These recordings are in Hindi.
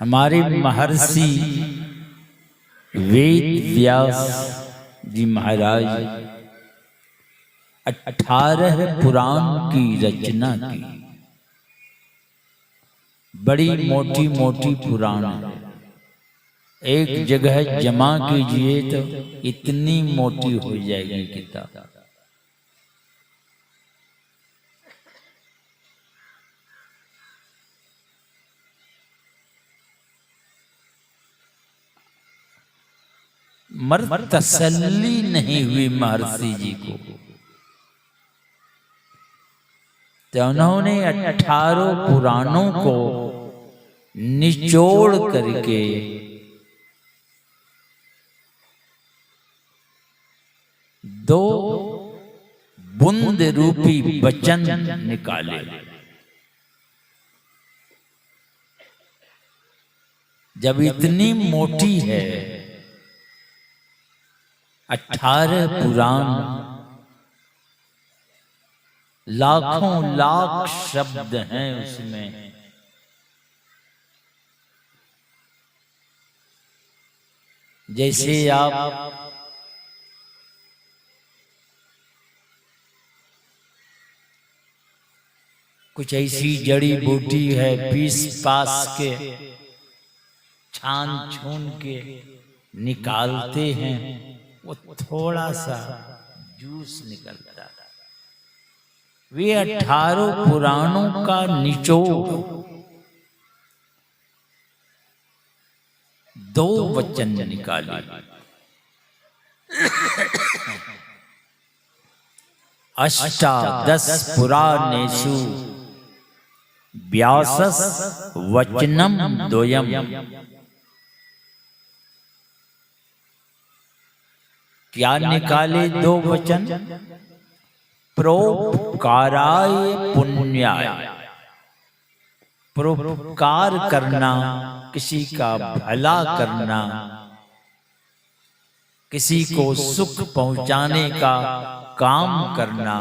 हमारे महर्षि वेद व्यास जी महाराज 18 पुराण की रचना की। बड़ी मोटी मोटी पुराण एक जगह जमा कीजिए तो इतनी मोटी हो जाएगी किताब। मगर तसल्ली नहीं हुई महर्षि जी को, तो उन्होंने 18 पुराणों को निचोड़ करके दो बूंद रूपी वचन निकाले। जब इतनी मोटी है 18 पुराण, लाखों लाख शब्द हैं उसमें, जैसे आप कुछ ऐसी जड़ी बूटी है पीस पास के छान छून के निकालते हैं, वो थोड़ा सा जूस निकलता है। वे 18 पुराणों का निचोड़ दो वचन निकाले। अष्टादश पुराणेषु व्यासस् वचनम द्वयम्। क्या निकाले दो वचन? परोपकाराय पुण्याय, परोपकार करना, किसी का भला करना, किसी को सुख पहुंचाने का काम करना,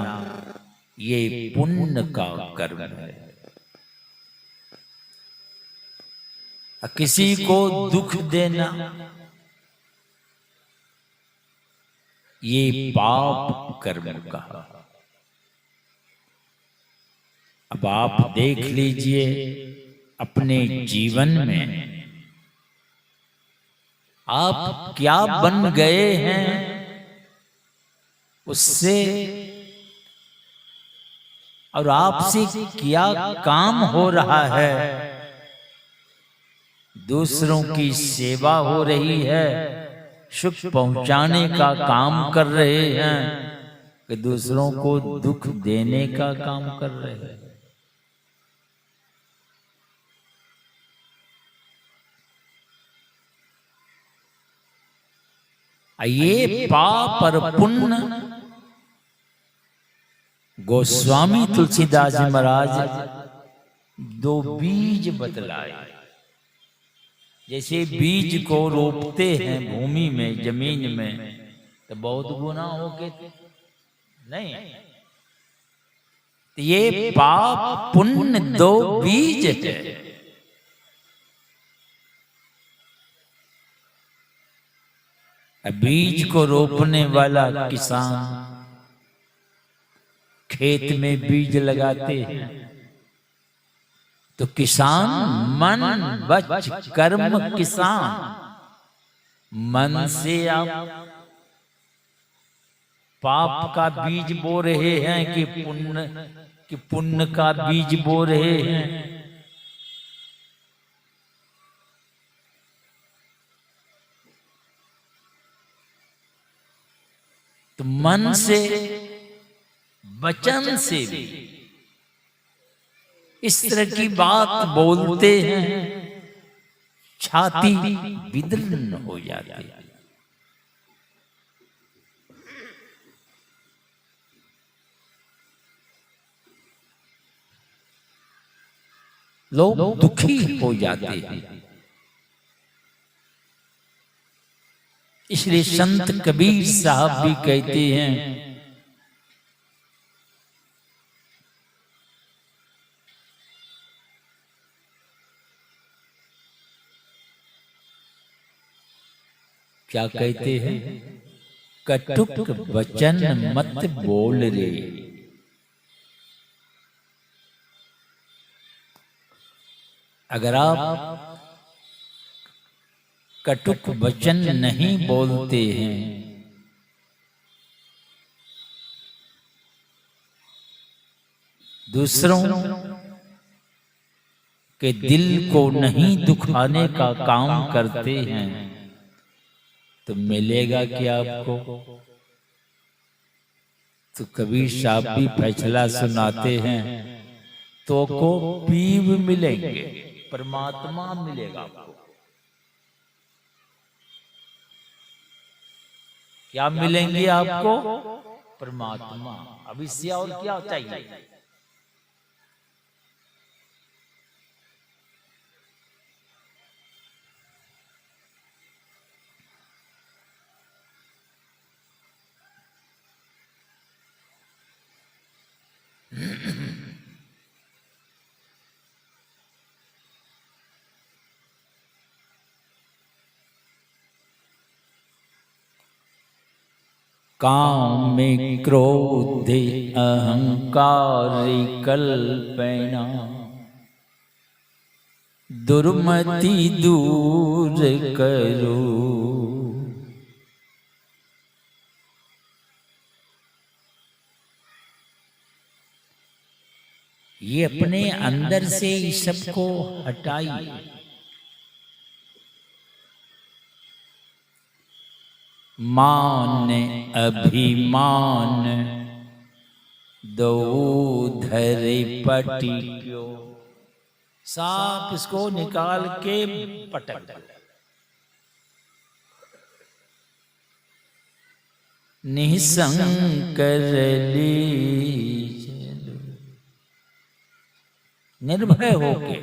ये पुण्य का कर्म है। किसी को दुख देना ये पाप कर्म कहा। अब आप देख लीजिए अपने जीवन में आप क्या बन गए हैं, उससे और आपसे क्या काम हो रहा है। दूसरों की सेवा हो रही है, सुख पहुंचाने का काम कर रहे हैं, कि दूसरों को दुख देने का काम कर रहे हैं। ये पाप और पुण्य गोस्वामी तुलसीदास जी महाराज दो बीज बतलाए। जैसे बीज को रोपते हैं भूमि में, जमीन में, तो बहुत गुना हो के नहीं, तो ये पाप पुण्य दो बीज है। बीज को रोपने वाला किसान खेत में बीज लगाते हैं, तो किसान मन वच कर्म किसान, मन से आप पाप का बीज बो रहे हैं कि पुण्य का बीज बो रहे हैं। तो मन से वचन से भी इस तरह की बात बोलते हैं, छाती विदीर्ण हो जाती है, लोग दुखी हो जाते हैं। इसलिए संत कबीर साहब भी कहते हैं, क्या कहते हैं, कटुक वचन मत बोल रे। अगर आप कटुक वचन नहीं बोलते हैं दूसरों के दिल को नहीं दुखाने का काम करते हैं तो मिलेगा क्या आपको? तो कबीर साहब भी फैसला सुनाते हैं, तो को पीव मिलेंगे, परमात्मा मिलेगा आपको। क्या मिलेंगे आपको? परमात्मा। अब इससे और क्या चाहिए? काम में क्रोध अहंकार कल्पना दुर्मति दूर करो। ये अपने अंदर से इस सबको हटाइए। मान अभिमान दो धरे पटियो, सांप इसको निकाल के पटक दो। निसंकर चलो, निर्भय होके।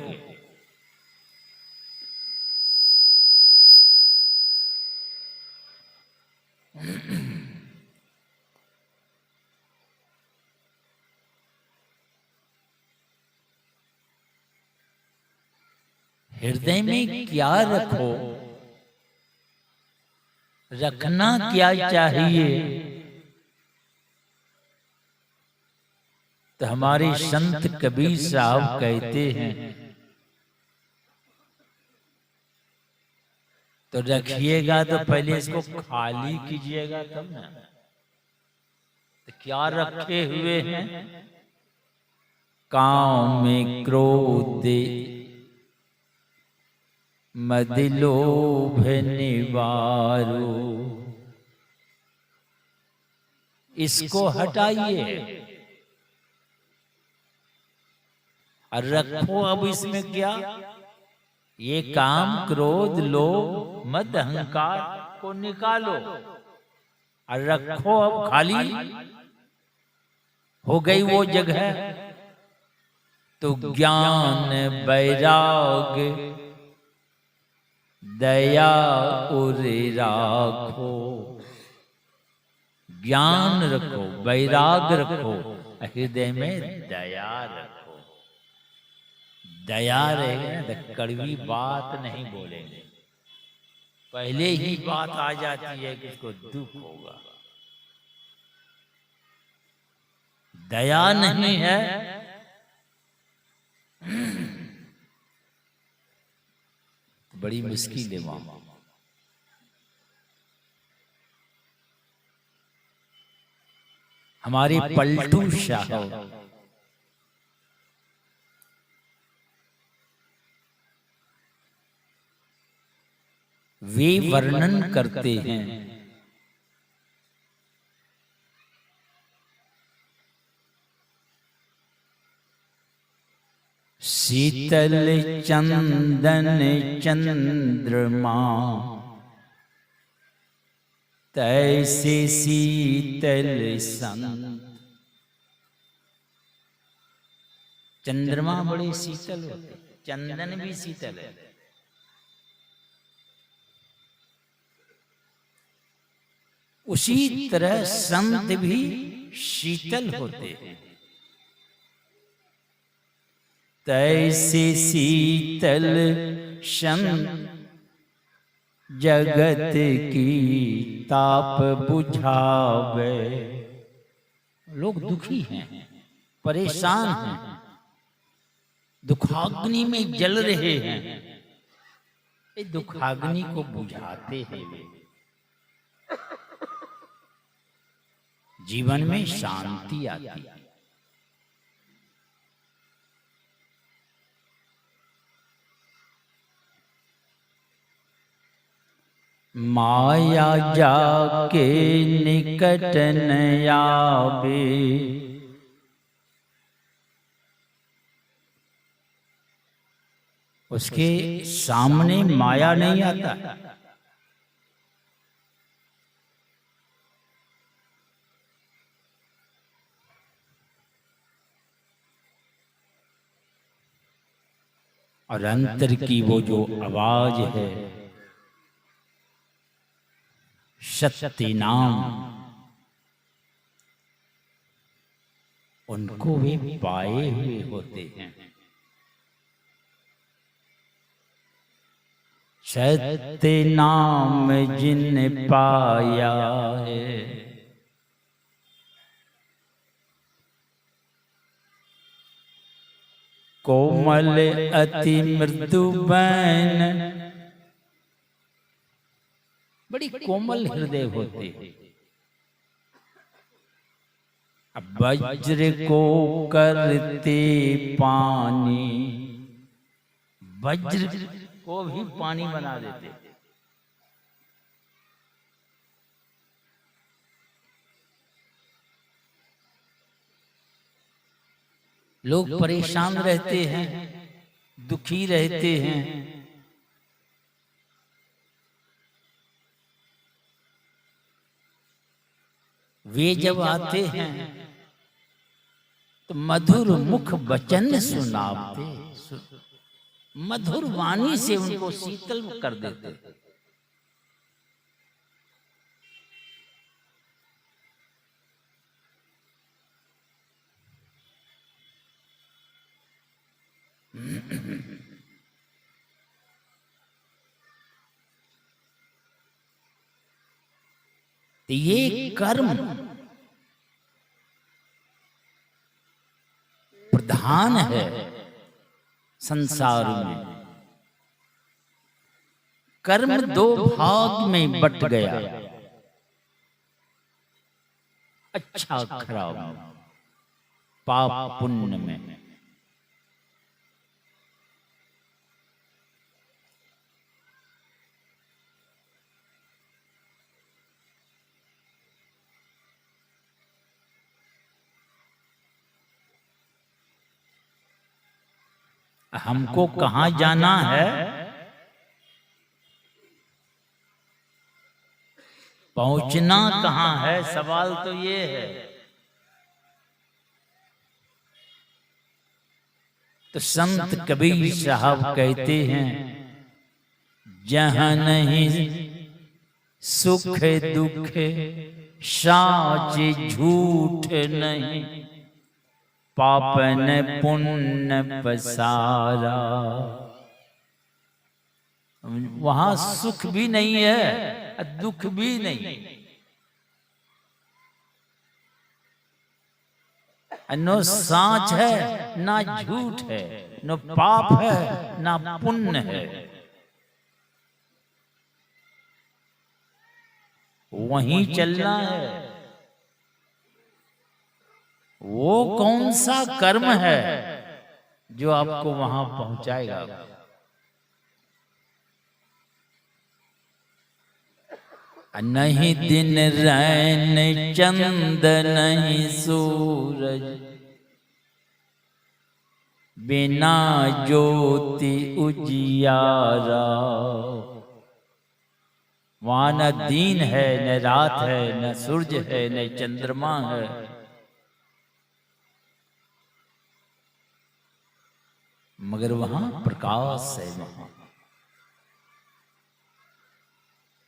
हृदय में क्या रखो, रखना क्या चाहिए? तो हमारे संत कबीर साहब कहते हैं, तो रखिएगा तो पहले इसको खाली कीजिएगा तब ना। तो क्या रखे हुए हैं? काम में क्रोध मद लोभ निवारो, इसको हटाइए और रखो अब इसमें क्या? ये काम क्रोध लोभ मद अहंकार को निकालो और रखो अब खाली हो गई वो जगह। तो ज्ञान वैराग दया उरे राखो, ज्ञान रखो, वैराग रखो, हृदय में दया रखो। दया रहेगा तो कड़वी बात नहीं बोलेंगे। पहले ही बात आ जाती है कि इसको दुख होगा। दया नहीं है बड़ी मुश्किल है वहां। हमारे पलटू शाह वे वर्णन करते हैं, शीतल चंदन चंद्रमा तैसे शीतल संत। चंद्रमा बड़े शीतल होते, चंदन भी शीतल है। उसी तरह संत भी शीतल होते हैं। तैसे शीतल संत जगत की ताप बुझावे। लोग दुखी हैं, परेशान हैं, दुखाग्नि में जल रहे हैं। ये दुखाग्नि को बुझाते हैं वे, जीवन में शांति आती है। माया जाके निकट न आवे, उसके सामने माया नहीं आता। और अंतर की वो जो आवाज है, शक्ति नाम, उनको वे पाए हुए होते हैं। सत्य नाम जिन पाया है, कोमल अति मृदु बैन, बड़ी कोमल हृदय होते। अब वज्र को करते पानी, वज्र को भी पानी बना देते। लोग परेशान रहते हैं, दुखी रहते हैं, वे जब आते हैं तो मधुर मुख वचन सुनाते, मधुर वाणी से उनको शीतल कर देते। तो ये कर्म प्रधान है संसार में। कर्म दो भाग में बट गया, अच्छा खराब, पाप पुण्य में। हमको कहां जाना है, पहुंचना कहां है, सवाल तो ये है। तो संत कबीर साहब कहते हैं, जहां नहीं सुख दुख साच झूठ नहीं, पापन पुण्य पसारा। वहां सुख भी नहीं है, दुख भी नहीं, न साच है ना झूठ है, न पाप है ना पुण्य है। वहीं चलना है। वो कौन सा कर्म है जो आपको वहां पहुंचाएगा? नहीं दिन रैन चंद नहीं सूरज, बिना ज्योति उजियारा। वहां न दिन है, न रात है, न सूरज है, न चंद्रमा है। मगर वहां प्रकाश है, वहां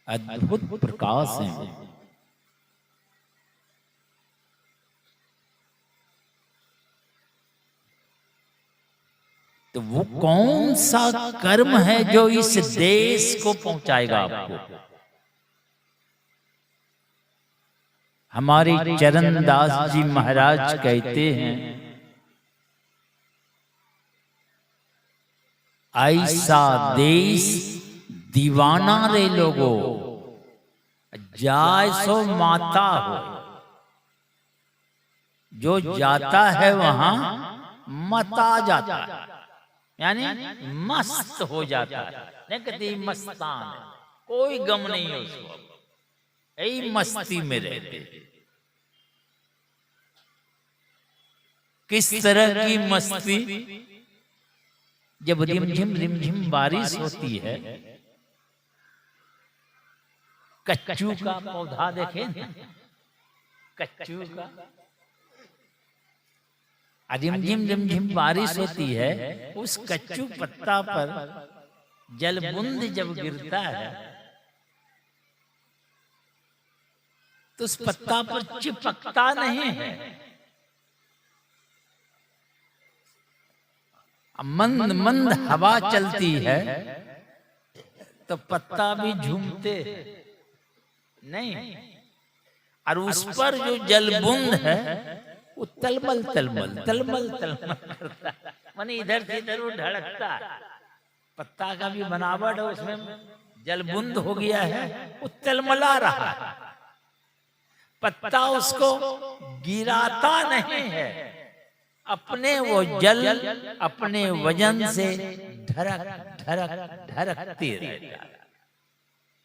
अद्भुत प्रकाश है। तो वो कौन सा कर्म है जो इस देश को पहुंचाएगा आपको? हमारे चरणदास जी महाराज कहते हैं, ऐसा देश दीवाना रे लोगो, जाय सो माता हो। जो जाता है वहां मता जाता है, यानी मस्त हो जाता है। नहीं कहते मस्तान है, कोई गम नहीं है उसको, यही मस्ती में रहते। किस तरह की मस्ती? जब रिमझिम बारिश होती है, कच्चू का पौधा देखे ना, कच्चू का रिमझिम बारिश होती है, उस कच्चू पत्ता पर जलबूंद जब गिरता है तो उस पत्ता पर चिपकता नहीं है, मंद मंद हवा चलती है तो पत्ता भी झूमते नहीं, और उस पर जो जलबूंद है वो तलमल करता है, माने इधर से इधर वो ढड़कता है। पत्ता का भी बनावट है, उसमें जलबूंद हो गया है, वो तलमला रहा है। पत्ता उसको गिराता नहीं है, अपने वो जल अपने वजन से ढरकते रहता है,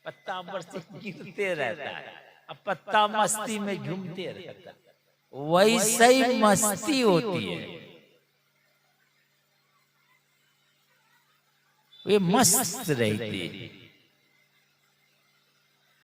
पत्ता पर से गिरते रहता है, अब पत्ता मस्ती में झूमते रहता है। वैसे ही मस्ती होती है, वे मस्त रहती है।